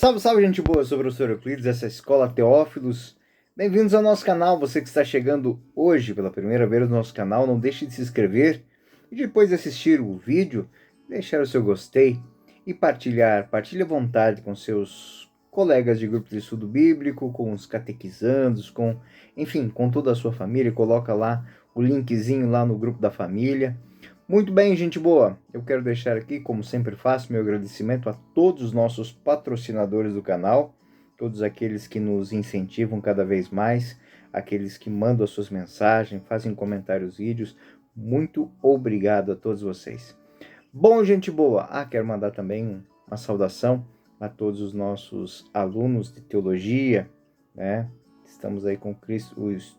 Salve, salve, gente boa! Eu sou o professor Euclides, essa é a Escola Teófilos. Bem-vindos ao nosso canal. Você que está chegando hoje pela primeira vez no nosso canal, não deixe de se inscrever e depois de assistir o vídeo, deixar o seu gostei e partilhar. Partilhe à vontade com seus colegas de grupo de estudo bíblico, com os catequizandos, enfim, com toda a sua família. Coloca lá o linkzinho lá no grupo da família. Muito bem, gente boa, eu quero deixar aqui, como sempre faço, meu agradecimento a todos os nossos patrocinadores do canal, todos aqueles que nos incentivam cada vez mais, aqueles que mandam as suas mensagens, fazem comentários, vídeos. Muito obrigado a todos vocês. Bom, gente boa, quero mandar também uma saudação a todos os nossos alunos de teologia, né? Estamos aí com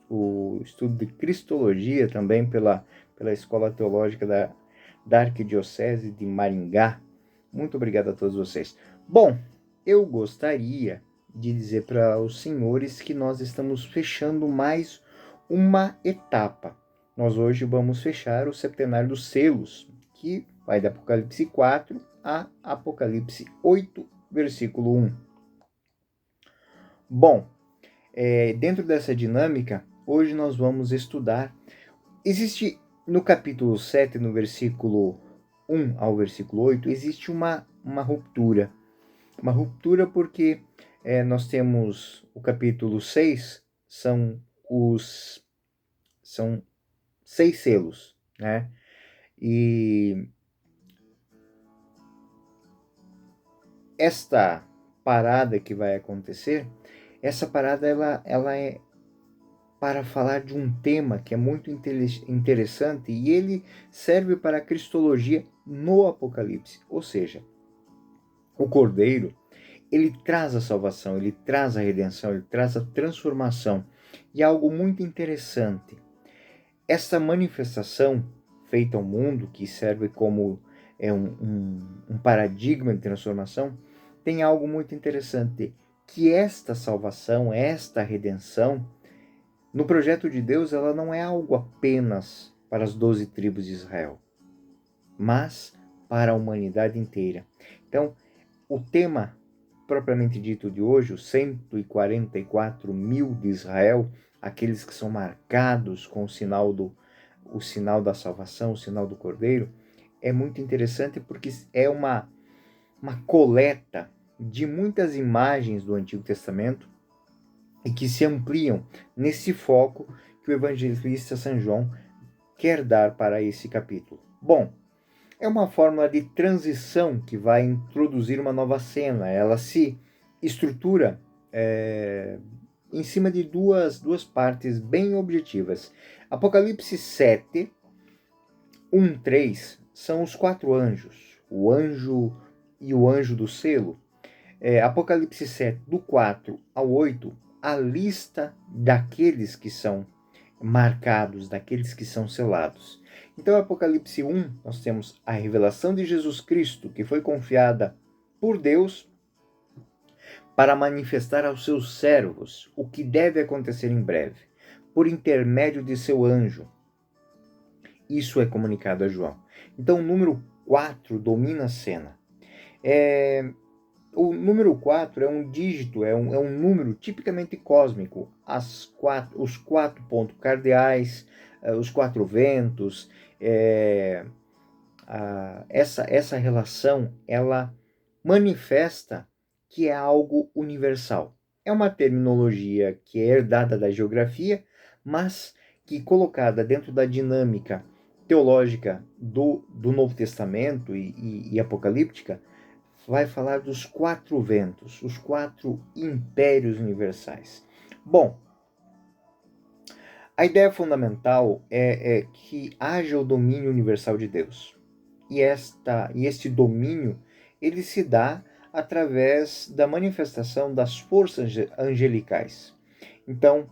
o estudo de Cristologia também pela Escola Teológica da Arquidiocese de Maringá. Muito obrigado a todos vocês. Bom, eu gostaria de dizer para os senhores que nós estamos fechando mais uma etapa. Nós hoje vamos fechar o Septenário dos Selos, que vai de Apocalipse 4 a Apocalipse 8, versículo 1. Bom, dentro dessa dinâmica, hoje nós vamos estudar. Existe no capítulo 7, no versículo 1 ao versículo 8, existe uma ruptura. Uma ruptura porque nós temos o capítulo 6, são 6 selos, né? E esta parada que vai acontecer, essa parada ela é para falar de um tema que é muito interessante e ele serve para a cristologia no Apocalipse. Ou seja, o Cordeiro, ele traz a salvação, ele traz a redenção, ele traz a transformação. E algo muito interessante, essa manifestação feita ao mundo, que serve como um paradigma de transformação, tem algo muito interessante, que esta salvação, esta redenção, no projeto de Deus, ela não é algo apenas para as 12 tribos de Israel, mas para a humanidade inteira. Então, o tema propriamente dito de hoje, os 144 mil de Israel, aqueles que são marcados com o sinal da salvação, o sinal do Cordeiro, é muito interessante porque é uma coleta de muitas imagens do Antigo Testamento e que se ampliam nesse foco que o evangelista São João quer dar para esse capítulo. Bom, é uma fórmula de transição que vai introduzir uma nova cena. Ela se estrutura em cima de duas partes bem objetivas. Apocalipse 7, 1, 3 são os 4 anjos, o anjo e o anjo do selo. Apocalipse 7, do 4 ao 8, a lista daqueles que são marcados, daqueles que são selados. Então, Apocalipse 1, nós temos a revelação de Jesus Cristo, que foi confiada por Deus para manifestar aos seus servos o que deve acontecer em breve, por intermédio de seu anjo. Isso é comunicado a João. Então, o número 4 domina a cena. O número 4 é um dígito, é um número tipicamente cósmico. Os 4 pontos cardeais, os 4 ventos, essa relação, ela manifesta que é algo universal. É uma terminologia que é herdada da geografia, mas que colocada dentro da dinâmica teológica do Novo Testamento e apocalíptica, vai falar dos 4 ventos, os 4 impérios universais. Bom, a ideia fundamental é que haja o domínio universal de Deus. E este domínio, ele se dá através da manifestação das forças angelicais. Então,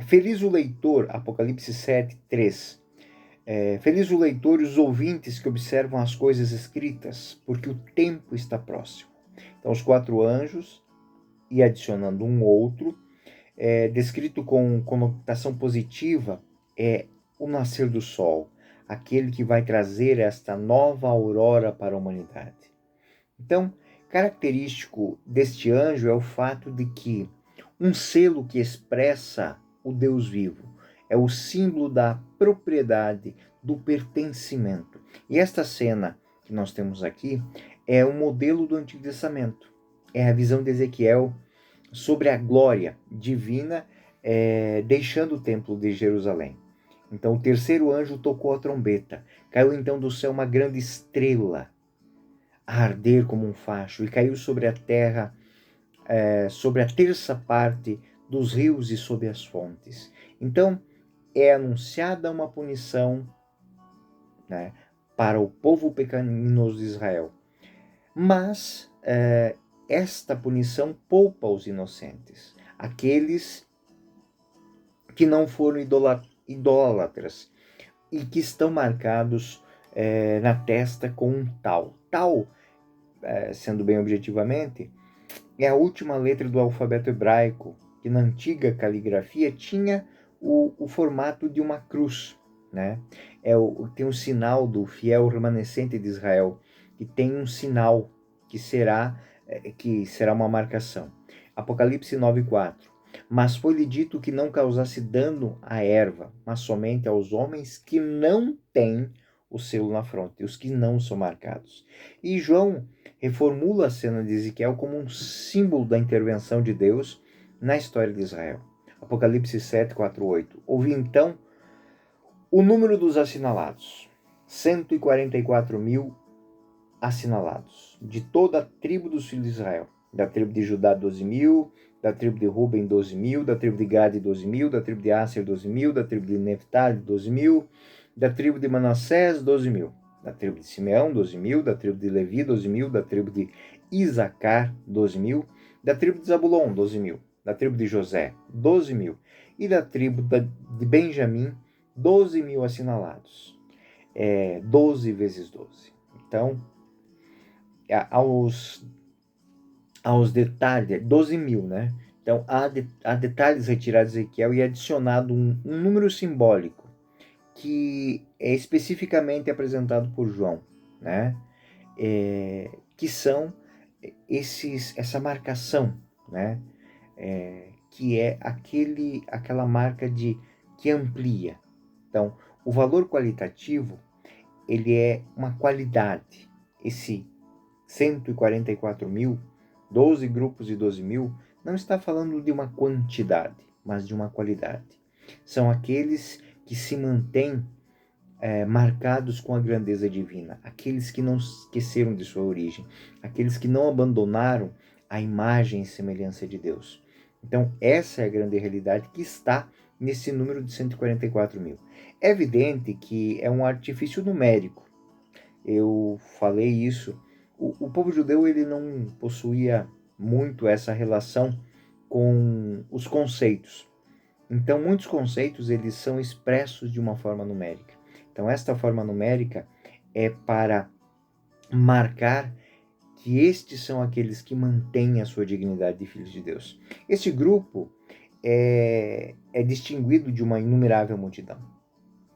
feliz o leitor, Apocalipse 7, 3. Feliz o leitor e os ouvintes que observam as coisas escritas, porque o tempo está próximo. Então, os 4 anjos, e adicionando um outro, descrito com conotação positiva, é o nascer do sol, aquele que vai trazer esta nova aurora para a humanidade. Então, Característico deste anjo é o fato de que um selo que expressa o Deus vivo é o símbolo da propriedade, do pertencimento. E esta cena que nós temos aqui é um modelo do Antigo Testamento. É a visão de Ezequiel sobre a glória divina deixando o templo de Jerusalém. Então o terceiro anjo tocou a trombeta. Caiu então do céu uma grande estrela, a arder como um facho, e caiu sobre a terra, sobre a terça parte dos rios e sobre as fontes. Então é anunciada uma punição, né, para o povo pecaminoso de Israel. Mas esta punição poupa os inocentes, aqueles que não foram idólatras e que estão marcados na testa com um tal. Tal, sendo bem objetivamente, é a última letra do alfabeto hebraico, que na antiga caligrafia tinha o formato de uma cruz, né? Tem o sinal do fiel remanescente de Israel, que tem um sinal que será uma marcação. Apocalipse 9:4. Mas foi-lhe dito que não causasse dano à erva, mas somente aos homens que não têm o selo na fronte, os que não são marcados. E João reformula a cena de Ezequiel como um símbolo da intervenção de Deus na história de Israel. Apocalipse 7:4-8. Ouvi então o número dos assinalados, 144.000 assinalados, de toda a tribo dos filhos de Israel. Da tribo de Judá, 12.000, da tribo de Ruben, 12.000, da tribo de Gade, 12.000, da tribo de Asser, 12.000, da tribo de Neftali, 12.000, da tribo de Manassés, 12.000, da tribo de Simeão, 12.000, da tribo de Levi, 12.000, da tribo de Isacar, 12.000, da tribo de Zabulon, 12.000, da tribo de José, 12.000, e da tribo de Benjamim, 12.000 assinalados. 12 vezes 12. Então, aos detalhes, 12.000, né? Então, há detalhes retirados de Ezequiel e adicionado um número simbólico que é especificamente apresentado por João, né? Que são essa marcação, né? Que é aquela marca que amplia. Então, o valor qualitativo, ele é uma qualidade. Esse 144.000, 12 grupos de 12.000, não está falando de uma quantidade, mas de uma qualidade. São aqueles que se mantêm marcados com a grandeza divina, aqueles que não esqueceram de sua origem, aqueles que não abandonaram a imagem e semelhança de Deus. Então, essa é a grande realidade que está nesse número de 144.000. É evidente que é um artifício numérico. Eu falei isso. O povo judeu, ele não possuía muito essa relação com os conceitos. Então, muitos conceitos, eles são expressos de uma forma numérica. Então, esta forma numérica é para marcar que estes são aqueles que mantêm a sua dignidade de filhos de Deus. Este grupo é distinguido de uma inumerável multidão.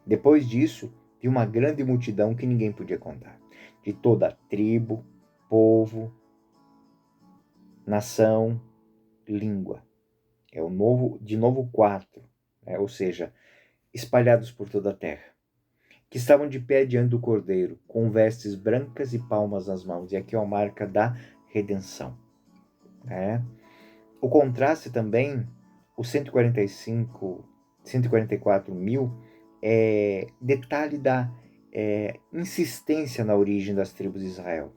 Depois disso, de uma grande multidão que ninguém podia contar, de toda tribo, povo, nação, língua. É de novo 4, né? Ou seja, espalhados por toda a terra, que estavam de pé diante do Cordeiro, com vestes brancas e palmas nas mãos. E aqui é a marca da redenção. Né? O contraste também, os 144.000, detalhe da insistência na origem das tribos de Israel.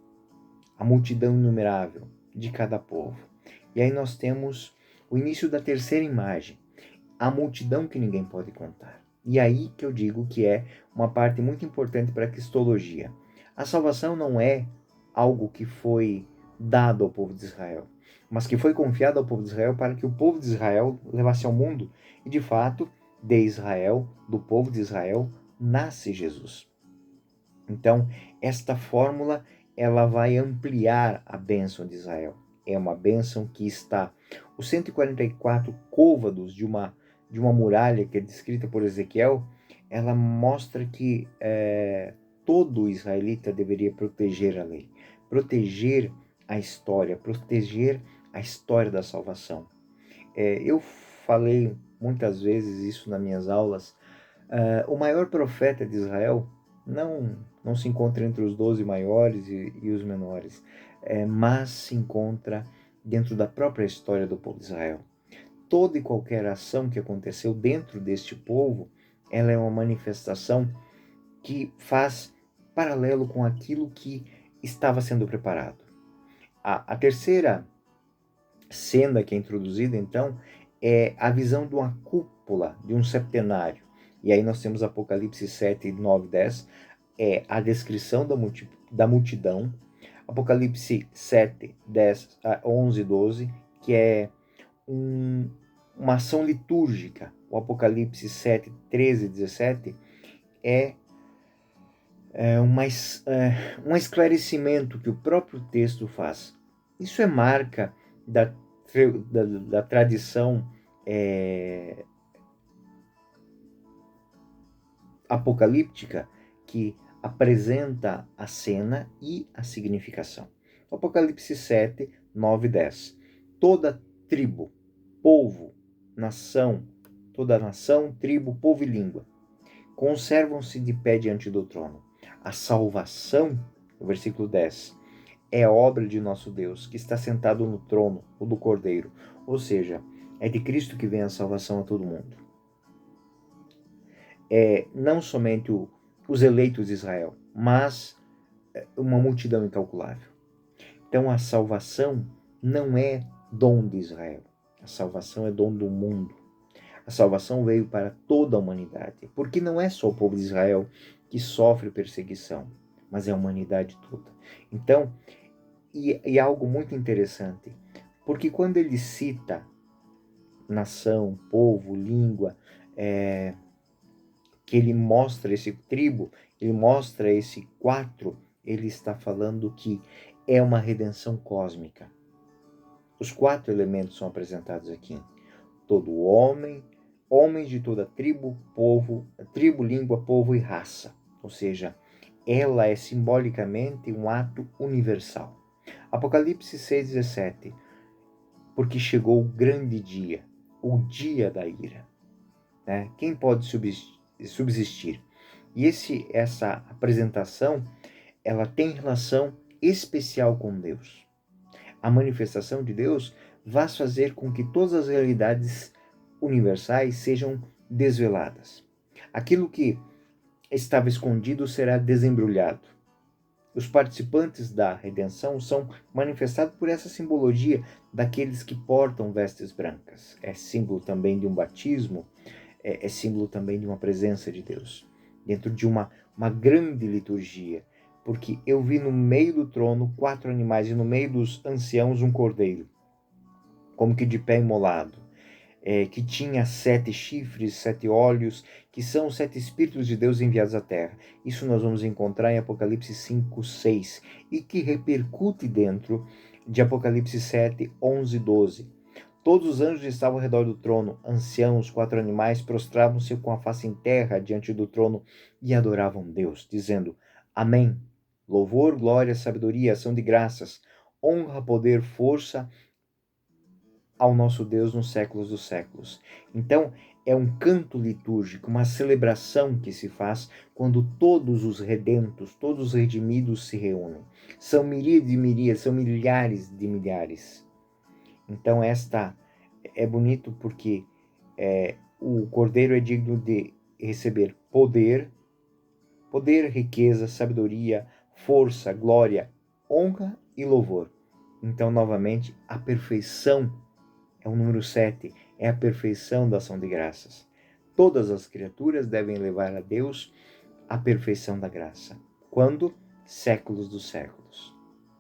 A multidão inumerável de cada povo. E aí nós temos o início da terceira imagem, a multidão que ninguém pode contar. E aí que eu digo que é uma parte muito importante para a cristologia. A salvação não é algo que foi dado ao povo de Israel, mas que foi confiado ao povo de Israel para que o povo de Israel levasse ao mundo. E de fato, de Israel, do povo de Israel, nasce Jesus. Então, esta fórmula, ela vai ampliar a bênção de Israel. É uma bênção que está... Os 144 côvados de uma muralha que é descrita por Ezequiel, ela mostra que todo israelita deveria proteger a lei, proteger a história, proteger a história da salvação. Eu falei muitas vezes isso nas minhas aulas. O maior profeta de Israel não se encontra entre os 12 maiores e os menores, mas se encontra dentro da própria história do povo de Israel. Toda e qualquer ação que aconteceu dentro deste povo, ela é uma manifestação que faz paralelo com aquilo que estava sendo preparado. A terceira cena que é introduzida, então, é a visão de uma cúpula, de um septenário. E aí nós temos Apocalipse 7, 9, 10, é a descrição da multidão. Apocalipse 7, 10, 11, 12, que é uma ação litúrgica. O Apocalipse 7, 13 e 17 é um esclarecimento que o próprio texto faz. Isso é marca da tradição apocalíptica, que apresenta a cena e a significação. Apocalipse 7, 9 e 10. Toda tribo, povo, nação, toda nação, tribo, povo e língua conservam-se de pé diante do trono. A salvação, no versículo 10, é obra de nosso Deus, que está sentado no trono, o do Cordeiro. Ou seja, é de Cristo que vem a salvação a todo mundo. Não somente os eleitos de Israel, mas uma multidão incalculável. Então a salvação não é dom de Israel. A salvação é dom do mundo. A salvação veio para toda a humanidade, porque não é só o povo de Israel que sofre perseguição, mas é a humanidade toda. Então, e algo muito interessante, porque quando ele cita nação, povo, língua, que ele mostra esse tribo, ele mostra esse 4, ele está falando que é uma redenção cósmica. Os 4 elementos são apresentados aqui. Todo homem, homens de toda tribo, língua, povo e raça. Ou seja, ela é simbolicamente um ato universal. Apocalipse 6,17. Porque chegou o grande dia, o dia da ira. Quem pode subsistir? E essa apresentação, ela tem relação especial com Deus. A manifestação de Deus vai fazer com que todas as realidades universais sejam desveladas. Aquilo que estava escondido será desembrulhado. Os participantes da redenção são manifestados por essa simbologia daqueles que portam vestes brancas. É símbolo também de um batismo, é símbolo também de uma presença de Deus, dentro de uma grande liturgia, porque eu vi no meio do trono 4 animais e no meio dos anciãos um cordeiro, como que de pé imolado, que tinha 7 chifres, 7 olhos, que são os 7 Espíritos de Deus enviados à Terra. Isso nós vamos encontrar em Apocalipse 5, 6, e que repercute dentro de Apocalipse 7, 11 e 12. Todos os anjos estavam ao redor do trono, anciãos, 4 animais, prostravam-se com a face em terra diante do trono e adoravam Deus, dizendo: Amém. Louvor, glória, sabedoria, ação de graças, honra, poder, força ao nosso Deus nos séculos dos séculos. Então, é um canto litúrgico, uma celebração que se faz quando todos os redentos, todos os redimidos se reúnem. São miríades de miríades, são milhares de milhares. Então, esta é bonito porque o Cordeiro é digno de receber poder, riqueza, sabedoria, força, glória, honra e louvor. Então, novamente, a perfeição é o número 7, é a perfeição da ação de graças. Todas as criaturas devem levar a Deus a perfeição da graça. Quando? Séculos dos séculos.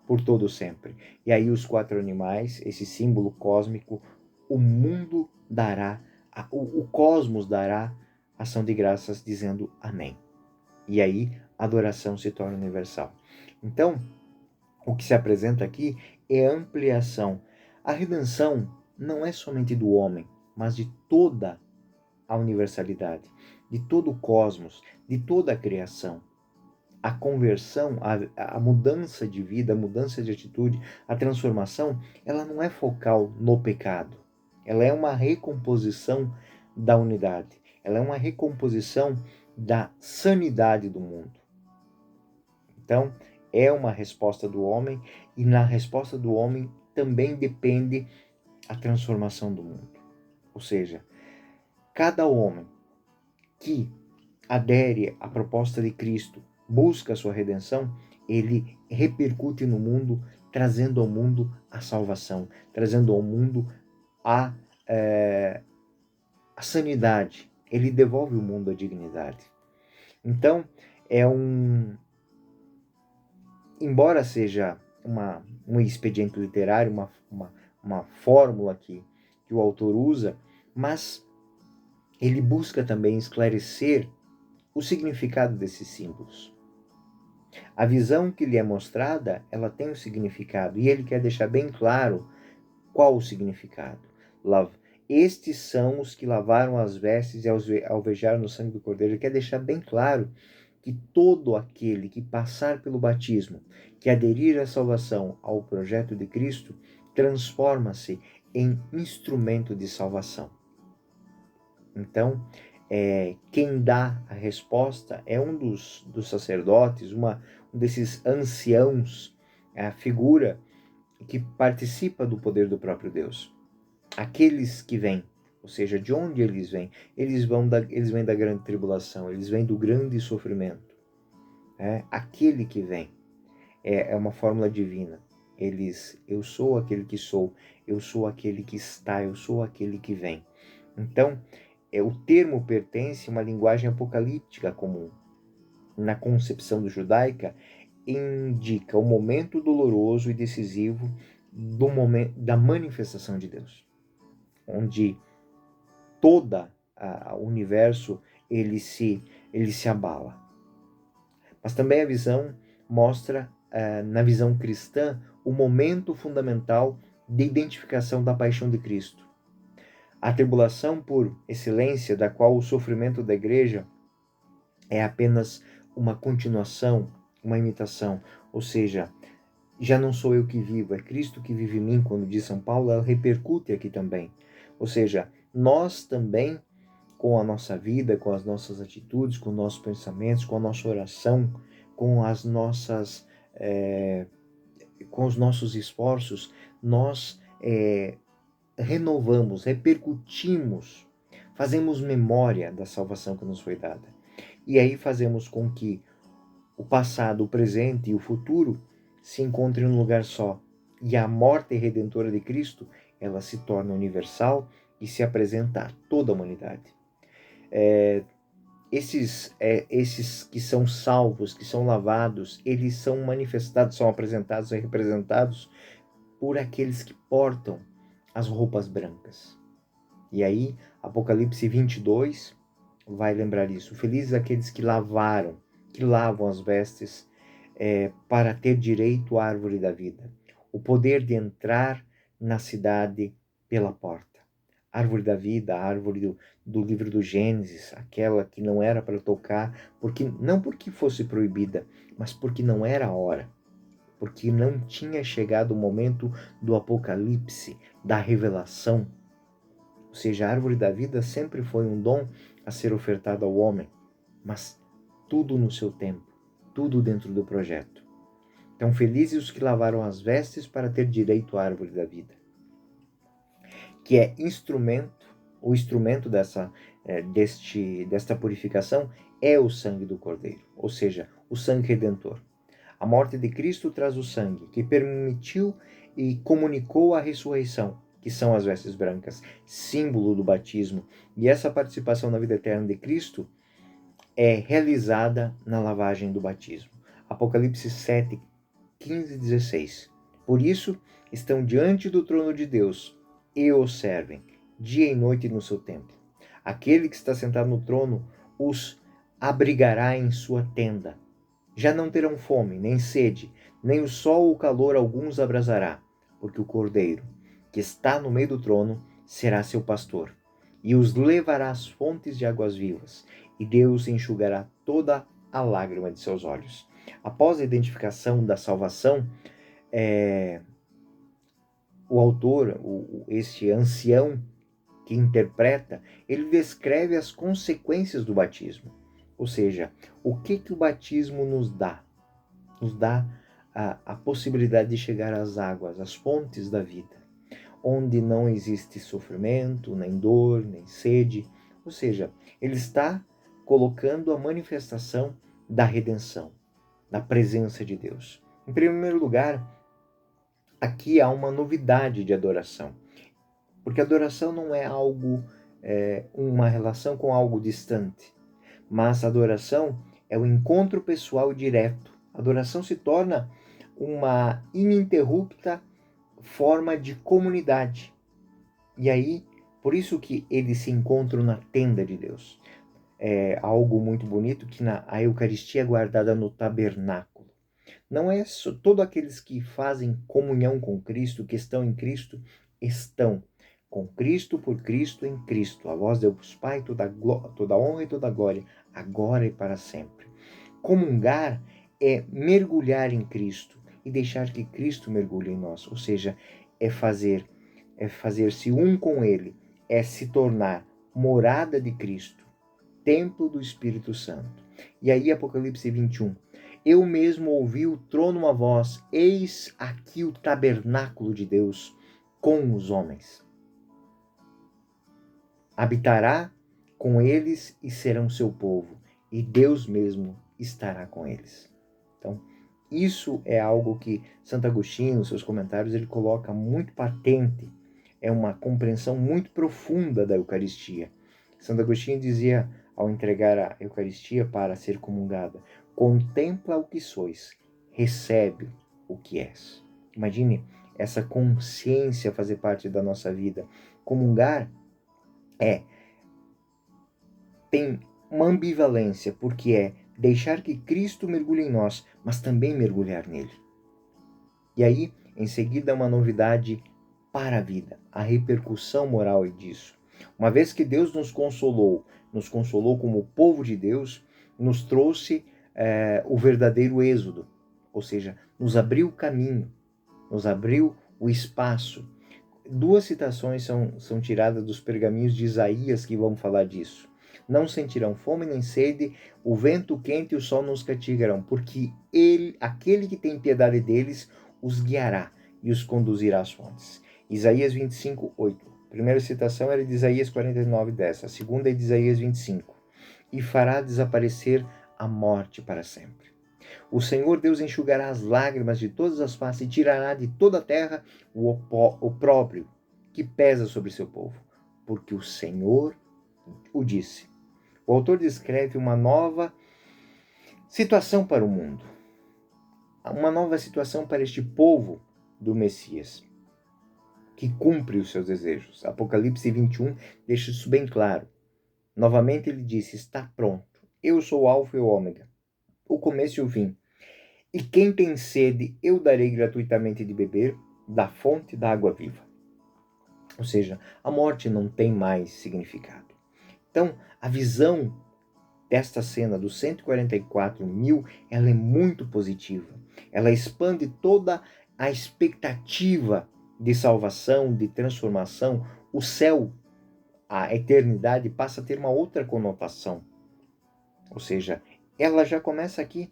Por todo sempre. E aí os 4 animais, esse símbolo cósmico, o mundo dará, o cosmos dará ação de graças dizendo amém. E aí a adoração se torna universal. Então, o que se apresenta aqui é a ampliação. A redenção não é somente do homem, mas de toda a universalidade, de todo o cosmos, de toda a criação. a conversão, a mudança de vida, a mudança de atitude, a transformação, ela não é focal no pecado. Ela é uma recomposição da unidade. Ela é uma recomposição da sanidade do mundo. Então, é uma resposta do homem, e na resposta do homem também depende a transformação do mundo. Ou seja, cada homem que adere à proposta de Cristo, busca a sua redenção, ele repercute no mundo, trazendo ao mundo a salvação, trazendo ao mundo a, a sanidade. Ele devolve ao mundo a dignidade. Então, embora seja um expediente literário, uma fórmula que o autor usa, mas ele busca também esclarecer o significado desses símbolos. A visão que lhe é mostrada, ela tem um significado, e ele quer deixar bem claro qual o significado. Estes são os que lavaram as vestes e alvejaram no sangue do Cordeiro. Ele quer deixar bem claro que todo aquele que passar pelo batismo, que aderir à salvação, ao projeto de Cristo, transforma-se em instrumento de salvação. Então, quem dá a resposta é um dos sacerdotes, um desses anciãos, a figura que participa do poder do próprio Deus. Aqueles que vêm, ou seja, de onde eles vêm? Eles vêm da grande tribulação, eles vêm do grande sofrimento. Aquele que vem é uma fórmula divina. Eu sou aquele que sou, eu sou aquele que está, eu sou aquele que vem. Então, o termo pertence a uma linguagem apocalíptica comum. Na concepção judaica, indica o momento doloroso e decisivo do momento da manifestação de Deus, onde todo o universo ele se abala. Mas também a visão mostra, na visão cristã, o momento fundamental de identificação da paixão de Cristo. A tribulação por excelência, da qual o sofrimento da igreja é apenas uma continuação, uma imitação. Ou seja, já não sou eu que vivo, é Cristo que vive em mim, quando diz São Paulo, ela repercute aqui também. Ou seja, nós também, com a nossa vida, com as nossas atitudes, com os nossos pensamentos, com a nossa oração, com as nossas, com os nossos esforços, nós renovamos, repercutimos, fazemos memória da salvação que nos foi dada. E aí fazemos com que o passado, o presente e o futuro se encontrem num lugar só. E a morte redentora de Cristo, ela se torna universal e se apresenta a toda a humanidade. Esses que são salvos, que são lavados, eles são manifestados, são apresentados e representados por aqueles que portam as roupas brancas. E aí, Apocalipse 22 vai lembrar isso. Felizes aqueles que lavam as vestes para ter direito à árvore da vida. O poder de entrar na cidade pela porta. Árvore da vida, a árvore do livro do Gênesis, aquela que não era para tocar, não porque fosse proibida, mas porque não era a hora. Porque não tinha chegado o momento do Apocalipse, da revelação. Ou seja, a árvore da vida sempre foi um dom a ser ofertado ao homem, mas tudo no seu tempo, tudo dentro do projeto. Então, felizes os que lavaram as vestes para ter direito à árvore da vida, que é o instrumento desta purificação é o sangue do Cordeiro, ou seja, o sangue redentor. A morte de Cristo traz o sangue, que permitiu e comunicou a ressurreição, que são as vestes brancas, símbolo do batismo. E essa participação na vida eterna de Cristo é realizada na lavagem do batismo. Apocalipse 7, 15 e 16. Por isso, estão diante do trono de Deus e o servem, dia e noite no seu templo. Aquele que está sentado no trono os abrigará em sua tenda. Já não terão fome, nem sede, nem o sol ou calor alguns abrasará, porque o Cordeiro, que está no meio do trono, será seu pastor, e os levará às fontes de águas vivas, e Deus enxugará toda a lágrima de seus olhos. Após a identificação da salvação, o autor, este ancião que interpreta, ele descreve as consequências do batismo. Ou seja, o que o batismo nos dá? Nos dá a possibilidade de chegar às águas, às fontes da vida, onde não existe sofrimento, nem dor, nem sede. Ou seja, ele está colocando a manifestação da redenção, da presença de Deus. Em primeiro lugar, aqui há uma novidade de adoração, porque adoração não é algo, uma relação com algo distante, mas adoração é o encontro pessoal direto. A adoração se torna uma ininterrupta forma de comunidade. E aí, por isso que eles se encontram na tenda de Deus. É algo muito bonito que a Eucaristia é guardada no tabernáculo. Não é só todos aqueles que fazem comunhão com Cristo, que estão em Cristo, estão com Cristo, por Cristo, em Cristo. A vós Deus Pai, toda honra e toda glória, agora e para sempre. Comungar é mergulhar em Cristo e deixar que Cristo mergulhe em nós. Ou seja, é fazer-se um com Ele, é se tornar morada de Cristo, templo do Espírito Santo. E aí, Apocalipse 21. Eu mesmo ouvi o trono uma voz, eis aqui o tabernáculo de Deus com os homens. Habitará com eles e serão seu povo, e Deus mesmo estará com eles. Então, isso é algo que Santo Agostinho, nos seus comentários, ele coloca muito patente. É uma compreensão muito profunda da Eucaristia. Santo Agostinho dizia, ao entregar a Eucaristia para ser comungada, contempla o que sois, recebe o que és. Imagine essa consciência fazer parte da nossa vida. Comungar tem uma ambivalência, porque é deixar que Cristo mergulhe em nós, mas também mergulhar nele. E aí, em seguida, uma novidade para a vida, a repercussão moral disso. Uma vez que Deus nos consolou como povo de Deus, nos trouxe o verdadeiro êxodo, ou seja, nos abriu o caminho, nos abriu o espaço. Duas citações são tiradas dos pergaminhos de Isaías que vão falar disso. Não sentirão fome nem sede, o vento quente e o sol nos castigarão, porque aquele que tem piedade deles, os guiará e os conduzirá às fontes. Isaías 25, 8. A primeira citação era de Isaías 49, 10. A segunda é de Isaías 25. E fará desaparecer a morte para sempre. O Senhor Deus enxugará as lágrimas de todas as faces e tirará de toda a terra o opróbrio que pesa sobre seu povo, porque o Senhor o disse. O autor descreve uma nova situação para o mundo, uma nova situação para este povo do Messias, que cumpre os seus desejos. Apocalipse 21 deixa isso bem claro. Novamente ele disse, está pronto. Eu sou o Alfa e o Ômega, o começo e o fim. E quem tem sede, eu darei gratuitamente de beber da fonte da água viva. Ou seja, a morte não tem mais significado. Então, a visão desta cena dos 144.000, ela é muito positiva. Ela expande toda a expectativa de salvação, de transformação. O céu, a eternidade, passa a ter uma outra conotação. Ou seja, ela já começa aqui,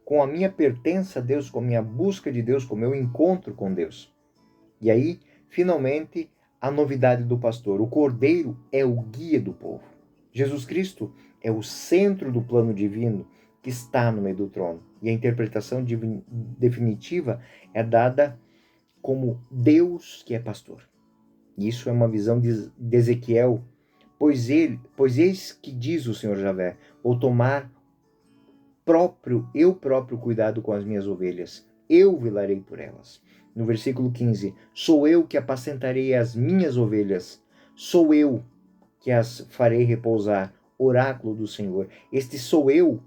com a minha pertença a Deus, com a minha busca de Deus, com o meu encontro com Deus. E aí, finalmente, a novidade do pastor. O Cordeiro é o guia do povo. Jesus Cristo é o centro do plano divino que está no meio do trono. E a interpretação definitiva é dada como Deus que é pastor. Isso é uma visão de Ezequiel. Pois eis que diz o Senhor Javé, vou tomar eu próprio cuidado com as minhas ovelhas. Eu velarei por elas. No versículo 15, sou eu que apacentarei as minhas ovelhas. Sou eu que as farei repousar. Oráculo do Senhor. Esse sou eu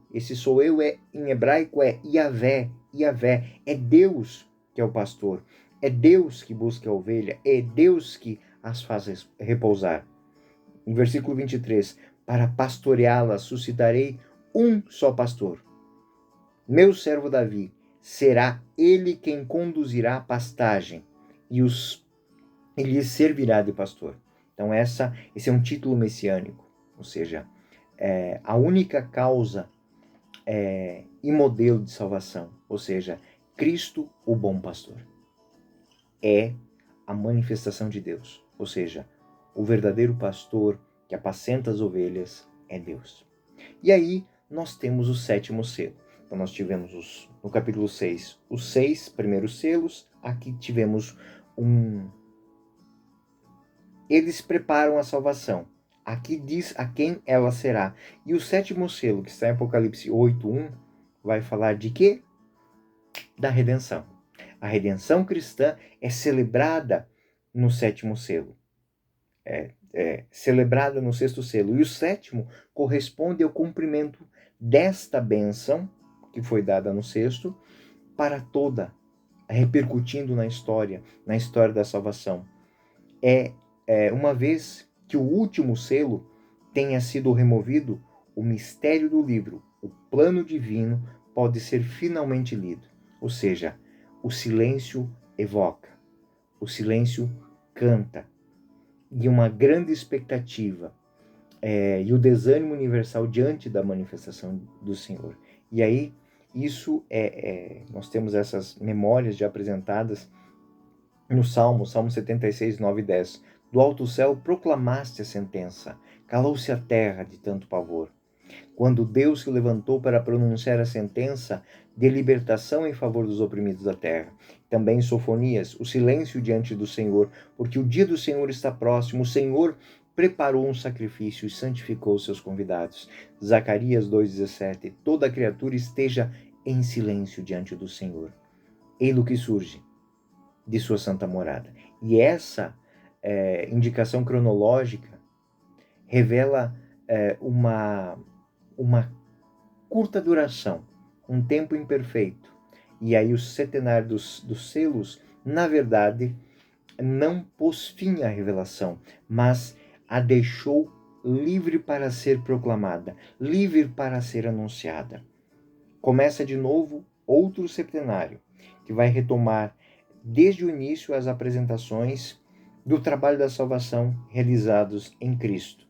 em hebraico é Yahvé. Yahvé é Deus que é o pastor. É Deus que busca a ovelha. É Deus que as faz repousar. No versículo 23, para pastoreá-las suscitarei um só pastor. Meu servo Davi, será ele quem conduzirá a pastagem e lhes servirá de pastor. Então esse é um título messiânico, ou seja, a única causa e modelo de salvação, ou seja, Cristo, o bom pastor, é a manifestação de Deus, ou seja, o verdadeiro pastor que apacenta as ovelhas é Deus. E aí nós temos o sétimo selo. Então nós tivemos no capítulo 6 os 6 primeiros selos, aqui tivemos eles preparam a salvação. Aqui diz a quem ela será. E o sétimo selo, que está em Apocalipse 8:1, vai falar de quê? Da redenção. A redenção cristã é celebrada no sétimo selo. Celebrada no sexto selo. E o sétimo corresponde ao cumprimento desta bênção, que foi dada no sexto, para toda, repercutindo na história da salvação. Uma vez que o último selo tenha sido removido, o mistério do livro, o plano divino, pode ser finalmente lido. Ou seja, o silêncio evoca, o silêncio canta, e uma grande expectativa e o desânimo universal diante da manifestação do Senhor. E aí, nós temos essas memórias já apresentadas no Salmo 76, 9 e 10. Do alto céu proclamaste a sentença, calou-se a terra de tanto pavor. Quando Deus se levantou para pronunciar a sentença de libertação em favor dos oprimidos da terra. Também Sofonias, o silêncio diante do Senhor, porque o dia do Senhor está próximo, o Senhor preparou um sacrifício e santificou seus convidados. Zacarias 2,17, toda criatura esteja em silêncio diante do Senhor. Ei-lo que surge de sua santa morada. E essa indicação cronológica revela uma curta duração, um tempo imperfeito. E aí o centenário dos selos, na verdade, não pôs fim à revelação, mas a deixou livre para ser proclamada, livre para ser anunciada. Começa de novo outro septenário, que vai retomar desde o início as apresentações do trabalho da salvação realizados em Cristo.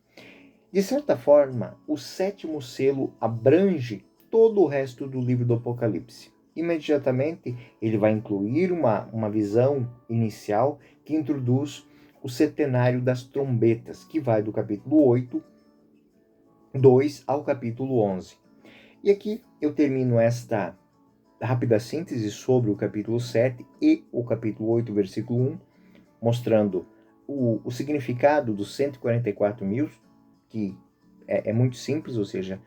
De certa forma, o sétimo selo abrange todo o resto do livro do Apocalipse. Imediatamente, ele vai incluir uma visão inicial que introduz o setenário das trombetas, que vai do capítulo 8, 2 ao capítulo 11. E aqui eu termino esta rápida síntese sobre o capítulo 7 e o capítulo 8, versículo 1, mostrando o significado dos 144.000, que é muito simples, ou seja,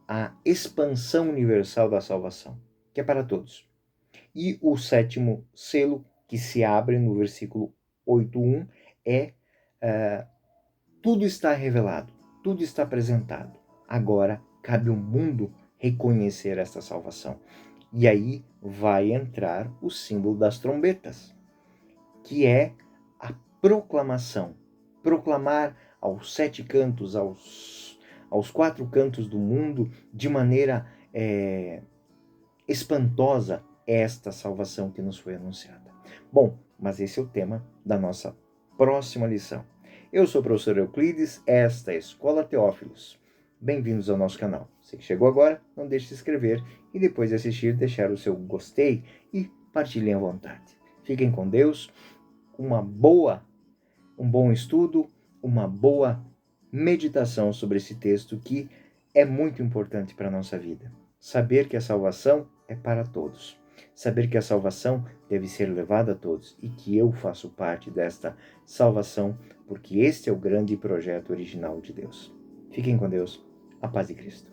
a expansão universal da salvação, que é para todos. E o sétimo selo, que se abre no versículo 8:1, tudo está revelado, tudo está apresentado. Agora cabe ao mundo reconhecer esta salvação. E aí vai entrar o símbolo das trombetas, que é a proclamação. Proclamar aos 7 cantos, aos 4 cantos do mundo, de maneira espantosa, esta salvação que nos foi anunciada. Bom, mas esse é o tema da nossa próxima lição. Eu sou o professor Euclides, esta é a Escola Teófilos. Bem-vindos ao nosso canal. Se chegou agora, não deixe de se inscrever e depois de assistir, deixar o seu gostei e partilhem à vontade. Fiquem com Deus, um bom estudo, uma boa meditação sobre esse texto que é muito importante para a nossa vida. Saber que a salvação é para todos. Saber que a salvação deve ser levada a todos e que eu faço parte desta salvação, porque este é o grande projeto original de Deus. Fiquem com Deus. A paz de Cristo.